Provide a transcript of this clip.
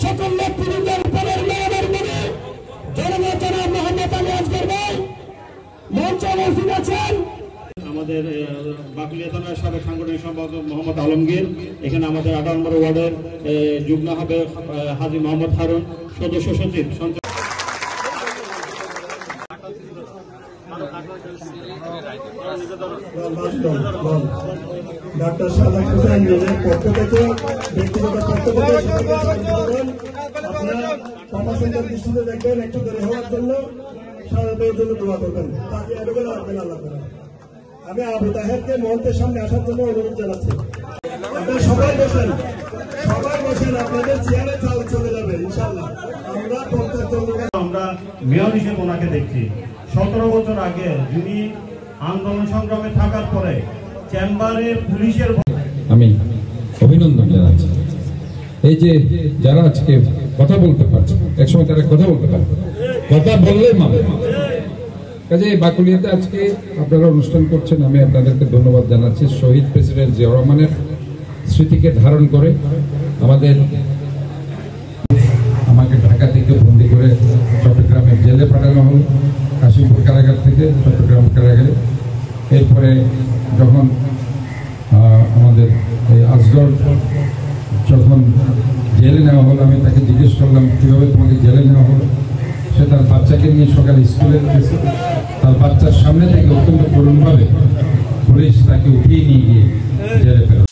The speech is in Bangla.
সকল নেতৃবৃন্দের উপরের মেয়রের মনে জননেতা মোহাম্মদ আলী আসগর ভাই মঞ্চে উপস্থিত আছেন। আমাদের বাকলিয়া থানার সাবেক সাংগঠনিক সম্পাদক মোহাম্মদ আলমগীর, এখানে আমাদের 18 নম্বর ওয়ার্ডের যুগ্ম হবে হাজী মোহাম্মদ হারুন, সদস্য সচিব ডাক্তার সাদাক হোসেন নিজের পক্ষ থেকে ব্যক্তিগত পক্ষ থেকে আপনারা কর্মসংখ্যার দৃষ্টিতে দেখবেন, একটু দেরি হওয়ার জন্য সারাদের জন্য দোয়া করবেন, তাকে এডুকেল আসবেন আল্লাহ করে। আমি আবু তাহেরকে মঞ্চের সামনে আসার জন্য অনুরোধ জানাচ্ছি। আপনারা সবাই বসেন, আপনাদের চেয়ারে চলে যাবে ইনশাআল্লাহ। আমরা মেয়র হিসেবে ওনাকে দেখছি। 17 বছর আগে যিনি আন্দোলন সংগ্রামে থাকার পরে চেম্বারে পুলিশের আমি অভিনন্দন জানাচ্ছি। এই যে যারা আজকে কথা বলতে পারছে, একসময় তারা কথা বলতে পারে, কথা বললে মানে কাজে বাকুলিয়াতে আজকে আপনারা অনুষ্ঠান করছেন, আমি আপনাদেরকে ধন্যবাদ জানাচ্ছি। শহীদ প্রেসিডেন্ট জিয়াউর রহমানের স্মৃতিকে ধারণ করে আমাকে ঢাকা থেকে বন্দি করে চট্টগ্রামের জেলে পাঠানো হলো, কাশিমপুর কারাগার থেকে চট্টগ্রাম কারাগারে। এরপরে যখন আমাদের এই আসগর যখন জেলে নেওয়া হলো, আমি তাকে জিজ্ঞেস করলাম কীভাবে তোমাকে জেলে নেওয়া হলো। সে তার বাচ্চাকে নিয়ে সকালে স্কুলে গেছে, তার বাচ্চার সামনে থেকে অত্যন্ত করুণভাবে পুলিশ তাকে উঠিয়ে নিয়ে গিয়ে জেলে ফেলে।